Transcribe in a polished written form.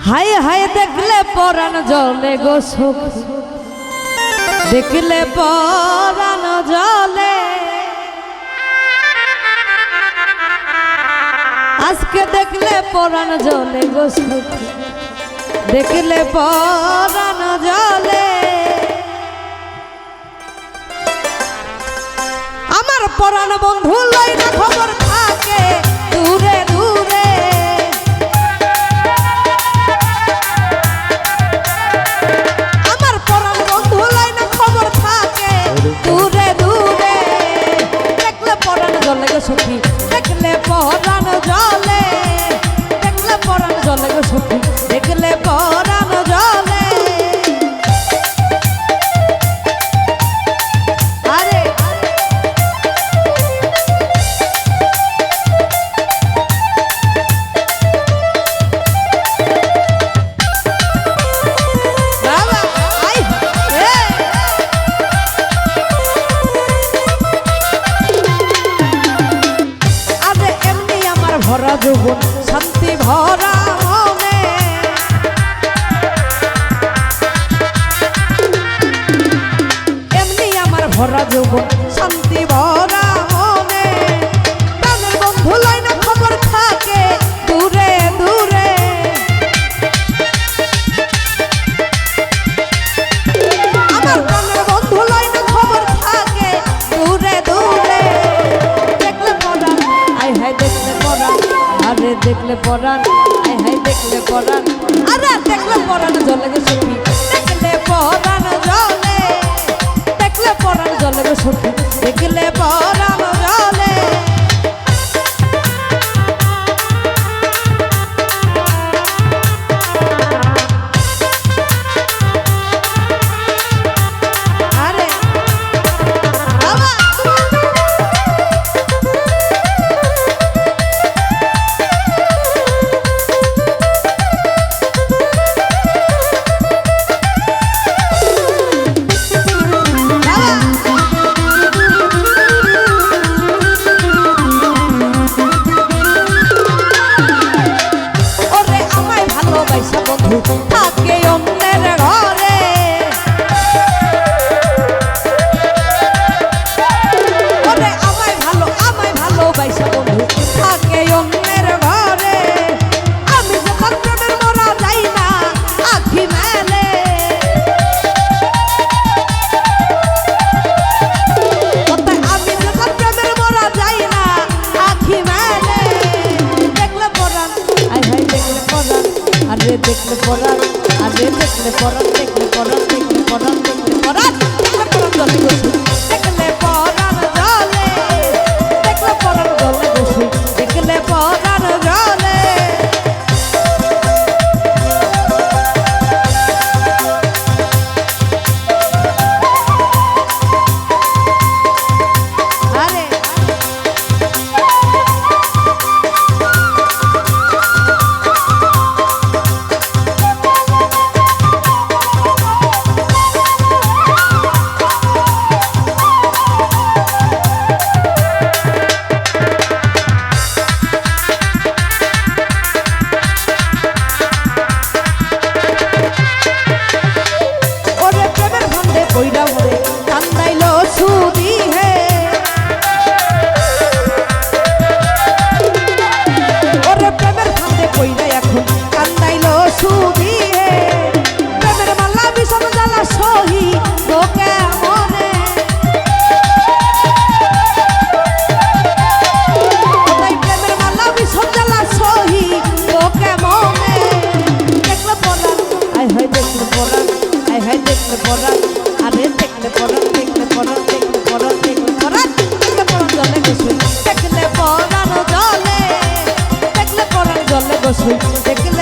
হায় হায় দেখলে পরাণ জলে গো সখী, দেখলে পরাণ জলে। আজকে দেখলে পরাণ জলে গো সখী, দেখলে পরাণ জলে। আমার পরাণ বন্ধু লই না খবর থাকে দূরে দূরে। আমার পরাণ বন্ধু লই না খবর থাকে দূরে দূরে। দেখলে পরাণ জলে গো সখী, দেখলে পরাণ জলে। দেখলে পরাণ জলে গো সখী, দেখলে পরাণ জলে। ভরা যৌবন শান্তি ভরা মনে, এমনি আমার ভরা যৌবন শান্তি ভরা মনে। প্রাণের বন্ধু লয় না খবর থাকে দূরে দূরে। আমার প্রাণের বন্ধু লয় না খবর থাকে দূরে দূরে। দেখলে পরাণ আয় হায়, দেখলে পরাণ আরে দেখলে পরাণ আয় হায়, দেখলে পরাণ আরে দেখলে পরাণ জলে গো সখী, দেখলে পরাণ জলে। দেখলে পরাণ জলে গো সখী, দেখলে পরাণ জলে। থাকে অন্যের ঘরে, ওরে আমায় ভালোবাসা বন্ধু থাকে অন্যের ঘরে। আমি যখন প্রেমের মরা যাই না আখি মেলে, আমি যখন প্রেমের মরা যাই না আখি মেলে। দেখলে পরাণ আয় হায়, দেখলে পরাণ আরে দেখলে পরাণ আরে দেখলে পরাণ, দেখলে পরাণ, দেখলে পরাণ, দেখলে পরাণ, দেখলে পরাণ জলে গো সখী, দেখলে পরাণ জলে। দেখলে পরাণ জলে গো সখী, দেখলে পরাণ জলে। কইরা মরে কান্দাইলো সুদি হে, ওরে প্রেমের ফান্দে কইরা এখন কান্দাইলো সুদি হে। প্রেমের মালা বিষম জ্বালা সহি তোকে মনে, প্রেমের মালা বিষম জ্বালা সহি তোকে মনে। দেখলে পরাণ আয় হায়, দেখলে পরাণ আয় হায়, দেখলে পরাণ আরে দেখলে পরাণ, দেখলে পরাণ, দেখলে পরাণ, দেখলে পরাণ, দেখলে পরাণ জলে গো সখী, দেখলে পরাণ জলে। দেখলে পরাণ জলে গো সখী, দেখলে